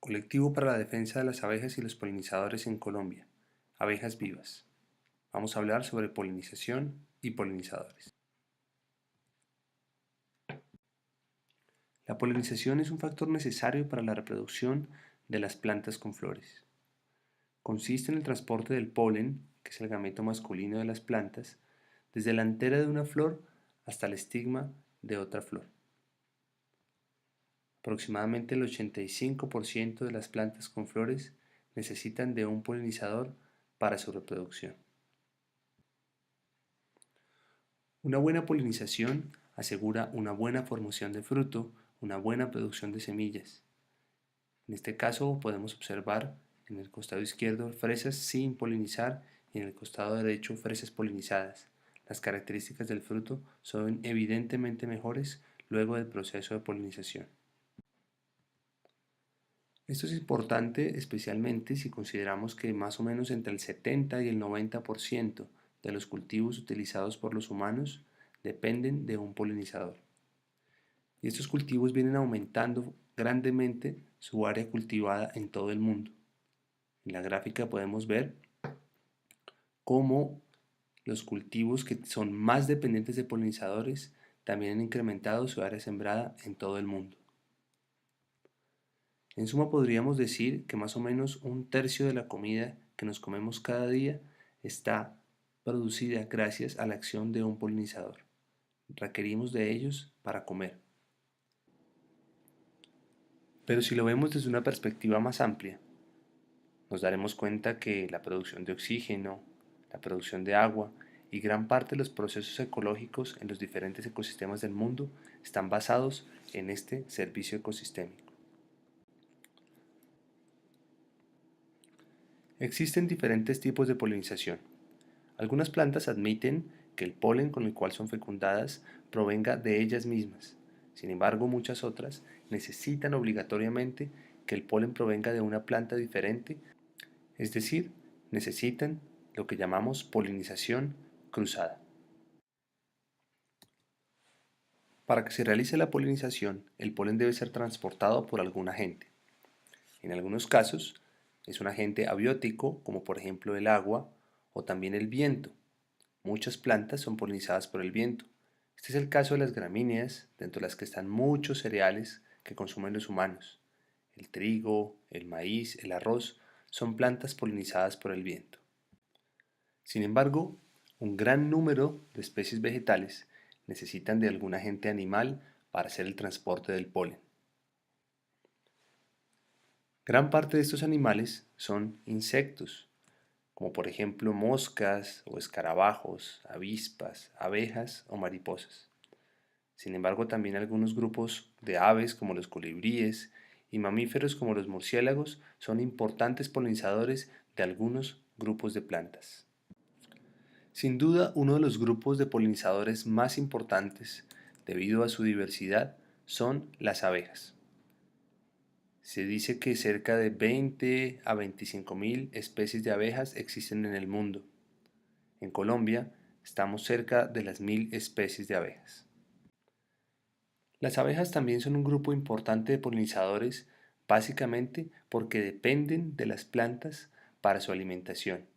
Colectivo para la defensa de las abejas y los polinizadores en Colombia. Abejas vivas. Vamos a hablar sobre polinización y polinizadores. La polinización es un factor necesario para la reproducción de las plantas con flores. Consiste en el transporte del polen, que es el gameto masculino de las plantas, desde la antera de una flor hasta el estigma de otra flor. Aproximadamente el 85% de las plantas con flores necesitan de un polinizador para su reproducción. Una buena polinización asegura una buena formación de fruto, una buena producción de semillas. En este caso podemos observar en el costado izquierdo fresas sin polinizar y en el costado derecho fresas polinizadas. Las características del fruto son evidentemente mejores luego del proceso de polinización. Esto es importante especialmente si consideramos que más o menos entre el 70 y el 90% de los cultivos utilizados por los humanos dependen de un polinizador. Y estos cultivos vienen aumentando grandemente su área cultivada en todo el mundo. En la gráfica podemos ver cómo los cultivos que son más dependientes de polinizadores también han incrementado su área sembrada en todo el mundo. En suma podríamos decir que más o menos un tercio de la comida que nos comemos cada día está producida gracias a la acción de un polinizador. Requerimos de ellos para comer. Pero si lo vemos desde una perspectiva más amplia, nos daremos cuenta que la producción de oxígeno, la producción de agua y gran parte de los procesos ecológicos en los diferentes ecosistemas del mundo están basados en este servicio ecosistémico. Existen diferentes tipos de polinización. Algunas plantas admiten que el polen con el cual son fecundadas provenga de ellas mismas. Sin embargo, muchas otras necesitan obligatoriamente que el polen provenga de una planta diferente, es decir, necesitan lo que llamamos polinización cruzada. Para que se realice la polinización, el polen debe ser transportado por algún agente. En algunos casos, es un agente abiótico, como por ejemplo el agua o también el viento. Muchas plantas son polinizadas por el viento. Este es el caso de las gramíneas, dentro de las que están muchos cereales que consumen los humanos. El trigo, el maíz, el arroz son plantas polinizadas por el viento. Sin embargo, un gran número de especies vegetales necesitan de algún agente animal para hacer el transporte del polen. Gran parte de estos animales son insectos, como por ejemplo moscas o escarabajos, avispas, abejas o mariposas. Sin embargo, también algunos grupos de aves como los colibríes y mamíferos como los murciélagos son importantes polinizadores de algunos grupos de plantas. Sin duda, uno de los grupos de polinizadores más importantes, debido a su diversidad, son las abejas. Se dice que cerca de 20 a 25.000 especies de abejas existen en el mundo. En Colombia estamos cerca de las 1.000 especies de abejas. Las abejas también son un grupo importante de polinizadores, básicamente porque dependen de las plantas para su alimentación.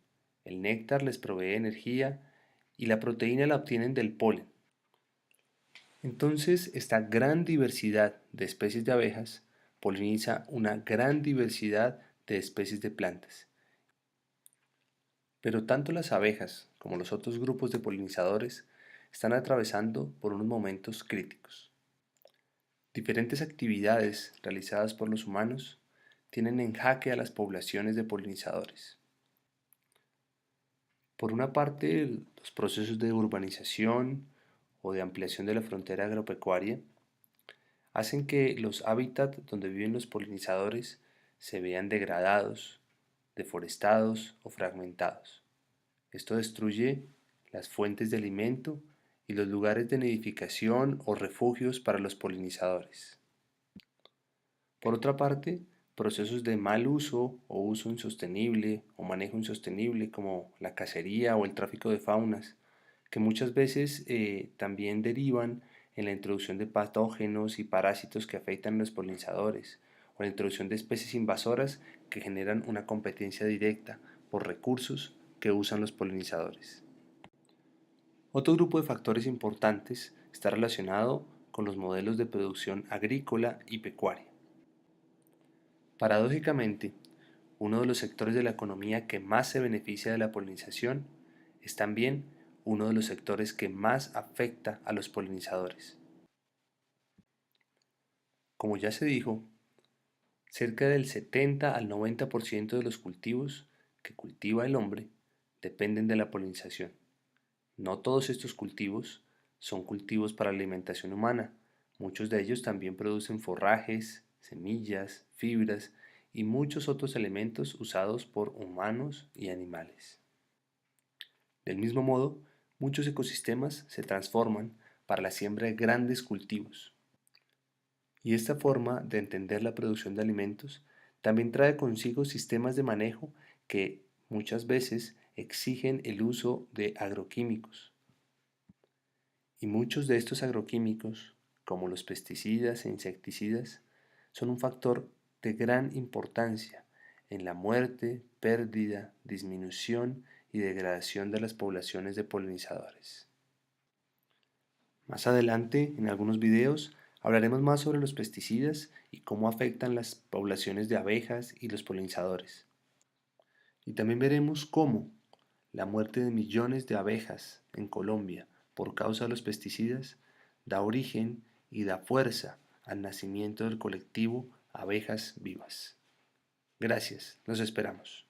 El néctar les provee energía y la proteína la obtienen del polen. Entonces, esta gran diversidad de especies de abejas poliniza una gran diversidad de especies de plantas. Pero tanto las abejas como los otros grupos de polinizadores están atravesando por unos momentos críticos. Diferentes actividades realizadas por los humanos tienen en jaque a las poblaciones de polinizadores. Por una parte, los procesos de urbanización o de ampliación de la frontera agropecuaria hacen que los hábitats donde viven los polinizadores se vean degradados, deforestados o fragmentados. Esto destruye las fuentes de alimento y los lugares de nidificación o refugios para los polinizadores. Por otra parte, procesos de mal uso o uso insostenible o manejo insostenible como la cacería o el tráfico de faunas, que muchas veces también derivan en la introducción de patógenos y parásitos que afectan a los polinizadores, o la introducción de especies invasoras que generan una competencia directa por recursos que usan los polinizadores. Otro grupo de factores importantes está relacionado con los modelos de producción agrícola y pecuaria. Paradójicamente, uno de los sectores de la economía que más se beneficia de la polinización es también uno de los sectores que más afecta a los polinizadores. Como ya se dijo, cerca del 70 al 90% de los cultivos que cultiva el hombre dependen de la polinización. No todos estos cultivos son cultivos para alimentación humana. Muchos de ellos también producen forrajes, semillas, fibras y muchos otros elementos usados por humanos y animales. Del mismo modo, muchos ecosistemas se transforman para la siembra de grandes cultivos. Y esta forma de entender la producción de alimentos también trae consigo sistemas de manejo que muchas veces exigen el uso de agroquímicos. Y muchos de estos agroquímicos, como los pesticidas e insecticidas, son un factor de gran importancia en la muerte, pérdida, disminución y degradación de las poblaciones de polinizadores. Más adelante, en algunos videos, hablaremos más sobre los pesticidas y cómo afectan las poblaciones de abejas y los polinizadores. Y también veremos cómo la muerte de millones de abejas en Colombia por causa de los pesticidas da origen y da fuerza al nacimiento del colectivo Abejas Vivas. Gracias, los esperamos.